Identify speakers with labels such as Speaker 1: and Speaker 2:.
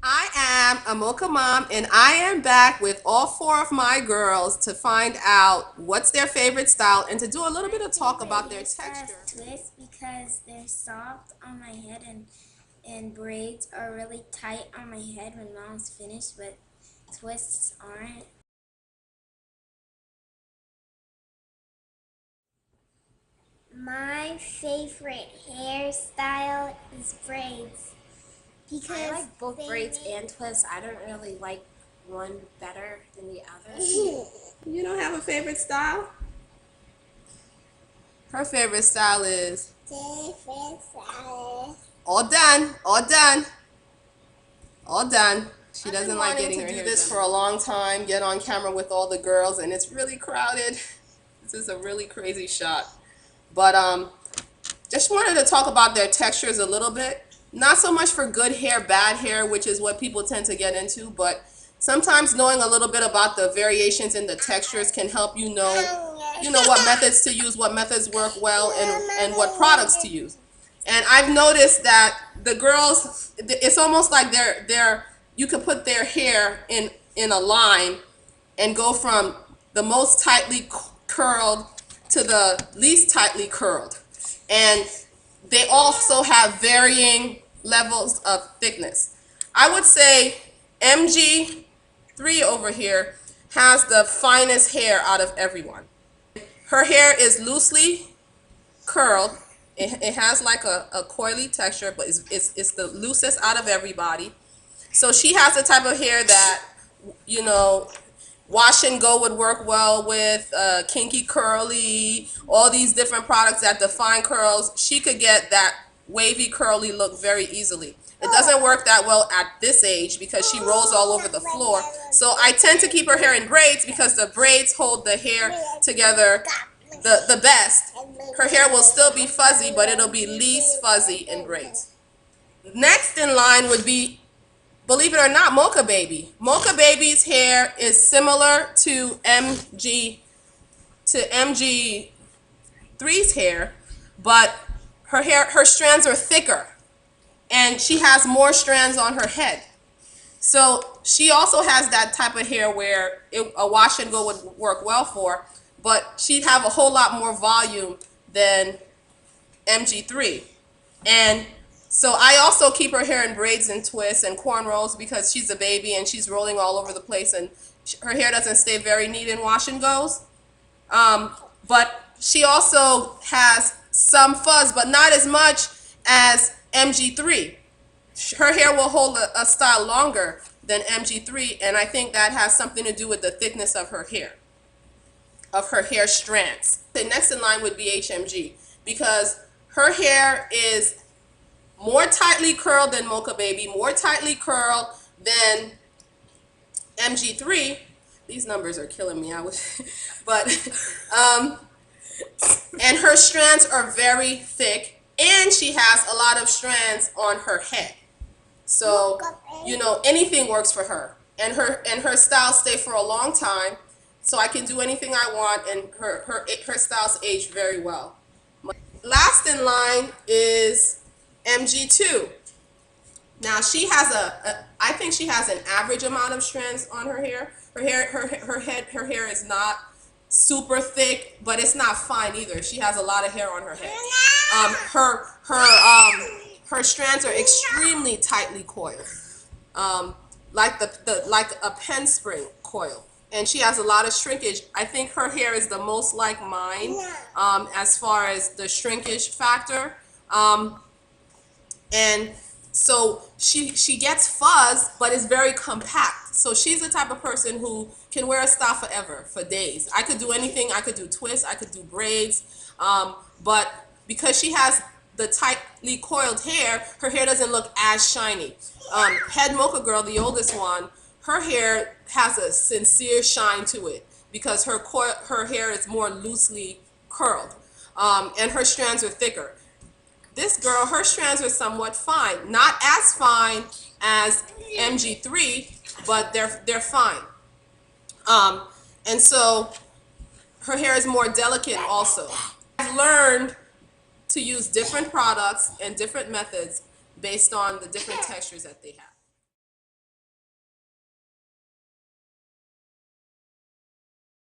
Speaker 1: I am a Mocha mom, and I am back with all four of my girls to find out what's their favorite style and to do a little bit of talk about their texture.
Speaker 2: Twists because they're soft on my head and braids are really tight on my head when mom's finished, but twists aren't. My favorite hairstyle is braids because I like both braids and twists. I don't really like one better than the other.
Speaker 1: You don't have a favorite style? Her favorite style is all done, all done, all done. She doesn't like getting her hair done. Do this for a long time, get on camera with all the girls, and it's really crowded. This is a really crazy shot. But just wanted to talk about their textures a little bit. Not so much for good hair, bad hair, which is what people tend to get into, but sometimes knowing a little bit about the variations in the textures can help you know what methods to use, what methods work well, and what products to use. And I've noticed that the girls, it's almost like you could put their hair in a line and go from the most tightly curled to the least tightly curled. And they also have varying levels of thickness. I would say MG3 over here has the finest hair out of everyone. Her hair is loosely curled. It has like a coily texture, but it's the loosest out of everybody. So she has the type of hair that, wash and go would work well with, kinky curly, all these different products that define curls. She could get that wavy curly look very easily. It doesn't work that well at this age because she rolls all over the floor. So I tend to keep her hair in braids because the braids hold the hair together the best. Her hair will still be fuzzy, but it'll be least fuzzy in braids. Next in line would be, believe it or not, Mocha Baby. Mocha Baby's hair is similar to MG3's hair, but her strands are thicker, and she has more strands on her head. So she also has that type of hair where a wash and go would work well for, but she'd have a whole lot more volume than MG3. And so I also keep her hair in braids and twists and cornrows because she's a baby and she's rolling all over the place, and her hair doesn't stay very neat in wash and goes. But she also has some fuzz, but not as much as MG3. Her hair will hold a style longer than MG3, and I think that has something to do with the thickness of her hair strands. The next in line would be HMG because her hair is more tightly curled than Mocha Baby, more tightly curled than MG3. These numbers are killing me. And her strands are very thick, and she has a lot of strands on her head. So, anything works for her. And her styles stay for a long time, so I can do anything I want, and her styles age very well. Last in line is MG2. Now she has I think she has an average amount of strands on her hair. Her hair is not super thick, but it's not fine either. She has a lot of hair on her head. Her strands are extremely tightly coiled, like a pen spring coil. And she has a lot of shrinkage. I think her hair is the most like mine as far as the shrinkage factor. And so she gets fuzz, but it's very compact. So she's the type of person who can wear a style forever, for days. I could do anything. I could do twists. I could do braids. But because she has the tightly coiled hair, her hair doesn't look as shiny. Head Mocha Girl, the oldest one, her hair has a sincere shine to it because her hair is more loosely curled, and her strands are thicker. This girl, her strands are somewhat fine. Not as fine as MG3, but they're fine. And so her hair is more delicate also. I've learned to use different products and different methods based on the different textures that they have.